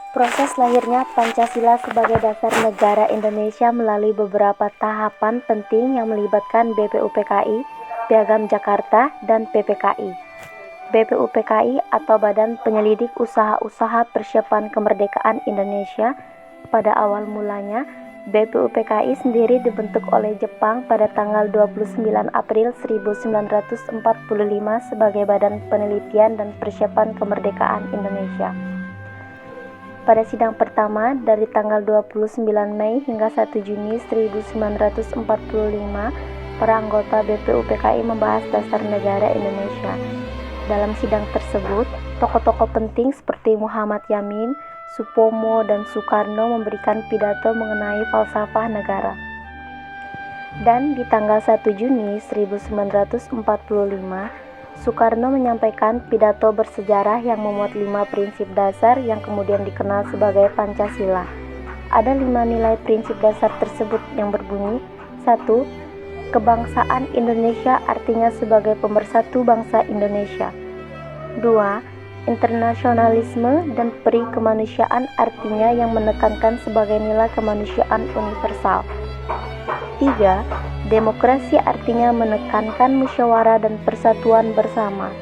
Proses lahirnya Pancasila sebagai dasar negara Indonesia melalui beberapa tahapan penting yang melibatkan BPUPKI, Piagam Jakarta, dan PPKI. BPUPKI atau Badan Penyelidik Usaha-Usaha Persiapan Kemerdekaan Indonesia. Pada awal mulanya, BPUPKI sendiri dibentuk oleh Jepang pada tanggal 29 April 1945 sebagai Badan Penelitian dan Persiapan Kemerdekaan Indonesia. Pada sidang pertama dari tanggal 29 Mei hingga 1 Juni 1945, para anggota BPUPKI membahas dasar negara Indonesia. Dalam sidang tersebut, tokoh-tokoh penting seperti Muhammad Yamin, Supomo, dan Soekarno memberikan pidato mengenai falsafah negara. Dan di tanggal 1 Juni 1945, Soekarno menyampaikan pidato bersejarah yang memuat 5 prinsip dasar yang kemudian dikenal sebagai Pancasila. Ada 5 nilai prinsip dasar tersebut yang berbunyi: 1. Kebangsaan Indonesia artinya sebagai pemersatu bangsa Indonesia. 2. Internasionalisme dan peri kemanusiaan artinya yang menekankan sebagai nilai kemanusiaan universal. 3. Demokrasi artinya menekankan musyawarah dan persatuan bersama.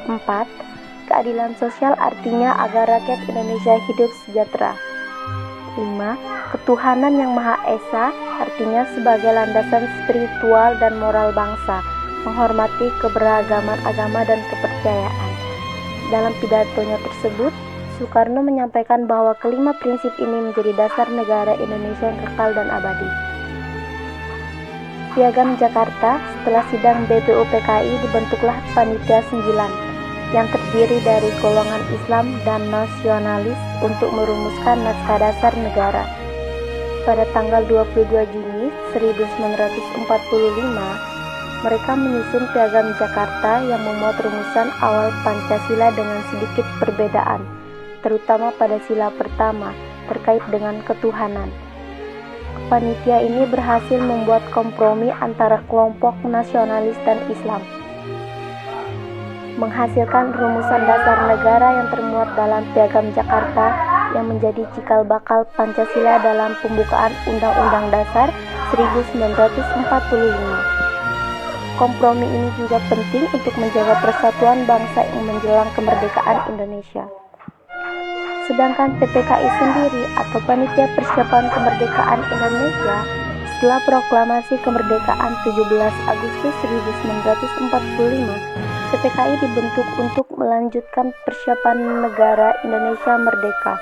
4. Keadilan sosial artinya agar rakyat Indonesia hidup sejahtera. 5. Ketuhanan yang Maha Esa artinya sebagai landasan spiritual dan moral bangsa, menghormati keberagaman agama dan kepercayaan. Dalam pidatonya tersebut, Soekarno menyampaikan bahwa kelima prinsip ini menjadi dasar negara Indonesia yang kekal dan abadi. Piagam Jakarta. Setelah sidang BPUPKI dibentuklah Panitia 9 yang terdiri dari golongan Islam dan nasionalis untuk merumuskan naskah dasar negara. Pada tanggal 22 Juni 1945, mereka menyusun Piagam Jakarta yang memuat rumusan awal Pancasila dengan sedikit perbedaan, terutama pada sila pertama terkait dengan ketuhanan. Panitia ini berhasil membuat kompromi antara kelompok nasionalis dan Islam, menghasilkan rumusan dasar negara yang termuat dalam Piagam Jakarta yang menjadi cikal bakal Pancasila dalam pembukaan Undang-Undang Dasar 1945. Kompromi ini juga penting untuk menjaga persatuan bangsa yang menjelang kemerdekaan Indonesia. Sedangkan PPKI sendiri atau Panitia Persiapan Kemerdekaan Indonesia, setelah proklamasi kemerdekaan 17 Agustus 1945, PPKI dibentuk untuk melanjutkan persiapan negara Indonesia merdeka.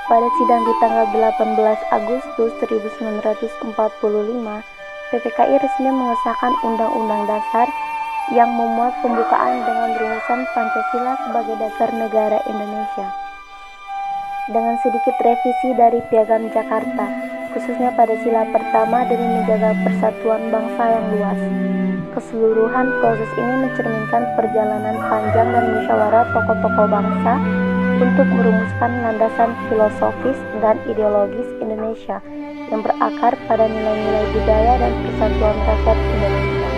Pada sidang di tanggal 18 Agustus 1945, PPKI resmi mengesahkan Undang-Undang Dasar yang memuat pembukaan dengan rumusan Pancasila sebagai dasar negara Indonesia, dengan sedikit revisi dari Piagam Jakarta, khususnya pada sila pertama demi menjaga persatuan bangsa yang luas. Keseluruhan proses ini mencerminkan perjalanan panjang dan musyawarah tokoh-tokoh bangsa untuk merumuskan landasan filosofis dan ideologis Indonesia yang berakar pada nilai-nilai budaya dan persatuan rakyat Indonesia.